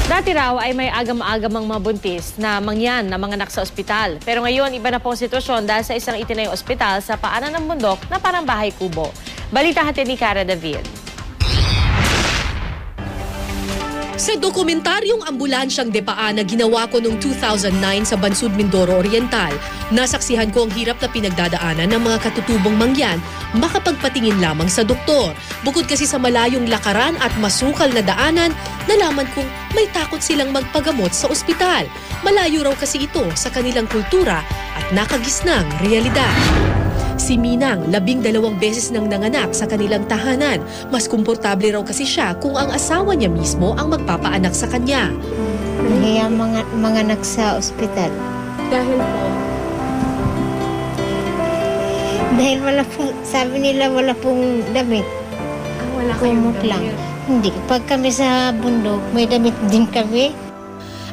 Dati raw ay may agam-agamang mga buntis na mangyan na mga anak sa ospital. Pero ngayon, iba na po ang sitwasyon dahil sa isang itinayong ospital sa paanan ng bundok na parang bahay kubo. Balita hatid ni Cara David. Sa dokumentaryong ambulansyang depaan na ginawa ko noong 2009 sa Bansud, Mindoro Oriental, nasaksihan ko ang hirap na pinagdadaanan ng mga katutubong mangyan makapagpatingin lamang sa doktor. Bukod kasi sa malayong lakaran at masukal na daanan, nalaman kong may takot silang magpagamot sa ospital. Malayo raw kasi ito sa kanilang kultura at nakagisnang realidad. Si Minang, 12 beses nang nanganak sa kanilang tahanan. Mas komportable raw kasi siya kung ang asawa niya mismo ang magpapaanak sa kanya. Kaya mga anak sa ospital. Dahil po? Dahil wala pong, sabi nila wala pong damit. Wala Kumot lang. Hindi. Pag kami sa bundok, may damit din kami.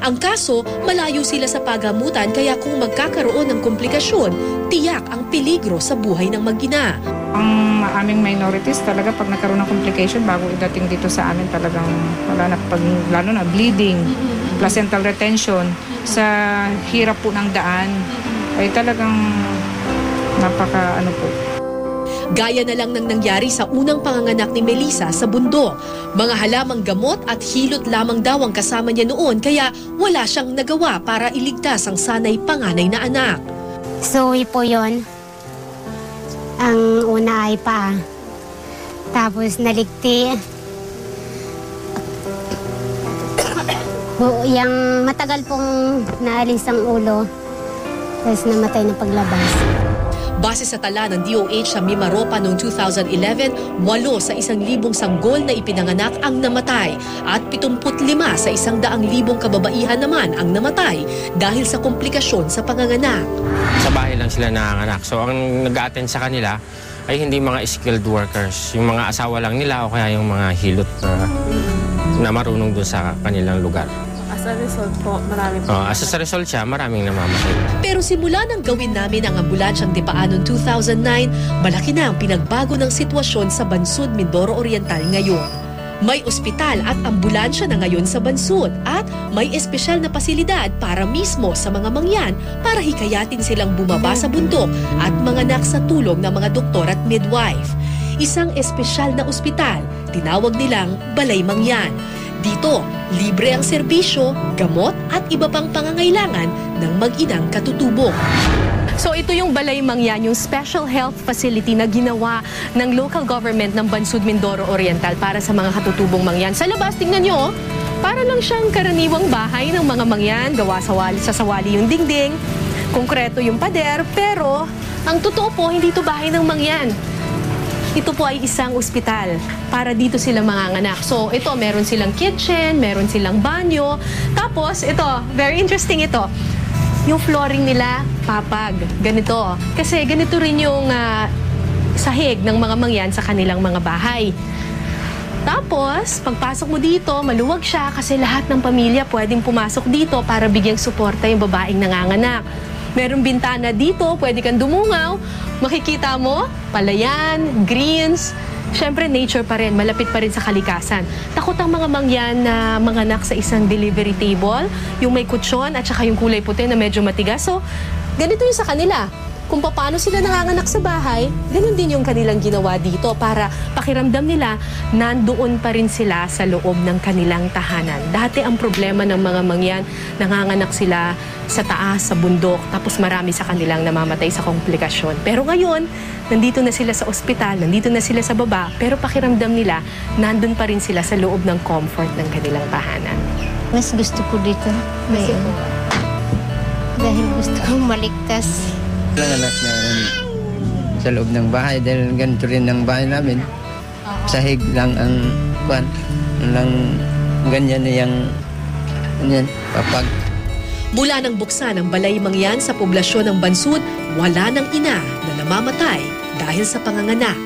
Ang kaso, malayo sila sa pagamutan kaya kung magkakaroon ng komplikasyon, tiyak ang peligro sa buhay ng mag-ina. Ang aming minorities talaga pag nagkaroon ng complication bago idating dito sa amin talagang wala na lalo na bleeding, placental retention, sa hirap po ng daan ay talagang po. Gaya na lang ng nangyari sa unang panganganak ni Melissa sa bundok. Mga halamang gamot at hilot lamang daw ang kasama niya noon kaya wala siyang nagawa para iligtas ang sanay panganay na anak. Zoe po yon. Ang una ay paa. Tapos naligti. Yang matagal pong naalis ang ulo. Tapos namatay na paglabas. Base sa tala ng DOH sa Mimaropa noong 2011, 8 sa 1,000 sanggol na ipinanganak ang namatay at 75 sa 100,000 kababaihan naman ang namatay dahil sa komplikasyon sa panganganak. Sa bahay lang sila nanganganak. So ang nag-a-attend sa kanila ay hindi mga skilled workers. Yung mga asawa lang nila o kaya yung mga hilot na marunong doon sa kanilang lugar. As a result po, marami po. As a result siya, maraming namamatay. Pero simula nang gawin namin ang ambulansyang depaan noong 2009, malaki na ang pinagbago ng sitwasyon sa Bansud, Mindoro Oriental ngayon. May ospital at ambulansya na ngayon sa Bansud at may espesyal na pasilidad para mismo sa mga mangyan para hikayatin silang bumaba sa bundok at manganak sa tulong ng mga doktor at midwife. Isang espesyal na ospital, tinawag nilang Balay Mangyan. Dito, libre ang serbisyo, gamot at iba pang pangangailangan ng mag-inang katutubong. So ito yung Balay Mangyan, yung special health facility na ginawa ng local government ng Bansud, Mindoro Oriental para sa mga katutubong mangyan. Sa labas, tingnan nyo, para lang siyang karaniwang bahay ng mga mangyan, gawa sa sawali yung dingding, konkreto yung pader, pero ang totoo po, hindi ito bahay ng mangyan. Ito po ay isang ospital para dito sila manganganak. So ito, meron silang kitchen, meron silang banyo. Tapos ito, very interesting ito. Yung flooring nila, papag. Ganito. Kasi ganito rin yung sahig ng mga mangyan sa kanilang mga bahay. Tapos, pagpasok mo dito, maluwag siya kasi lahat ng pamilya pwedeng pumasok dito para bigyang suporta yung babaeng nanganganak. Merong bintana dito, pwede kang dumungaw. Makikita mo, palayan, greens. Siyempre, nature pa rin, malapit pa rin sa kalikasan. Takot ang mga mangyan na manganak sa isang delivery table, yung may kutsyon at saka yung kulay puti na medyo matigas. So, ganito yung sa kanila. Kung paano sila nanganganak sa bahay, ganun din yung kanilang ginawa dito para pakiramdam nila nandoon pa rin sila sa loob ng kanilang tahanan. Dati ang problema ng mga mangyan, nanganganak sila sa taas, sa bundok, tapos marami sa kanilang namamatay sa komplikasyon. Pero ngayon, nandito na sila sa ospital, nandito na sila sa baba, pero pakiramdam nila, nandun pa rin sila sa loob ng comfort ng kanilang tahanan. Mas gusto ko dito. Dahil gusto kong maligtas. Anak na sa loob ng bahay dahil ganito rin ang bahay namin. Sahig lang ang kuwan. Lang ganyan na yung papag. Mula nang buksan ang Balay Mangyan sa poblasyon ng Bansud, wala nang ina na namamatay dahil sa panganganak.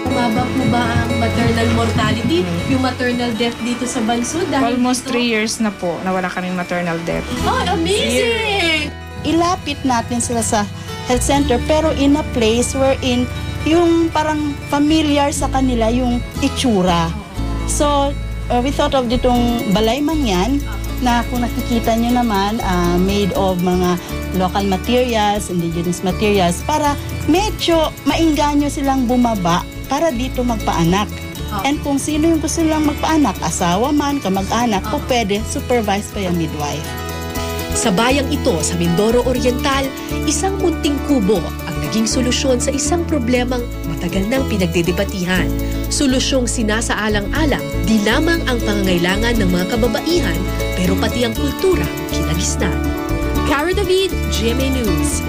Mababa po ba ang maternal mortality, yung maternal death dito sa Bansud? Almost 3 years na po na wala kaming maternal death. Oh, amazing! Ilapit natin sila sa health center pero in a place wherein yung parang familiar sa kanila yung itsura. So, we thought of ditong Balay Mangyan na kung nakikita nyo naman, made of mga local materials, indigenous materials, para medyo mainganyo silang bumaba para dito magpaanak. And kung sino yung gusto nilang magpaanak, asawa man, kamag-anak, o pwede, supervised by a midwife. Sa bayang ito sa Mindoro Oriental, isang munting kubo ang naging solusyon sa isang problemang matagal nang pinagdedebatihan. Solusyong sinasaalang-alang di lamang ang pangangailangan ng mga kababaihan, pero pati ang kultura kinagisnan. Cara David, GMA News.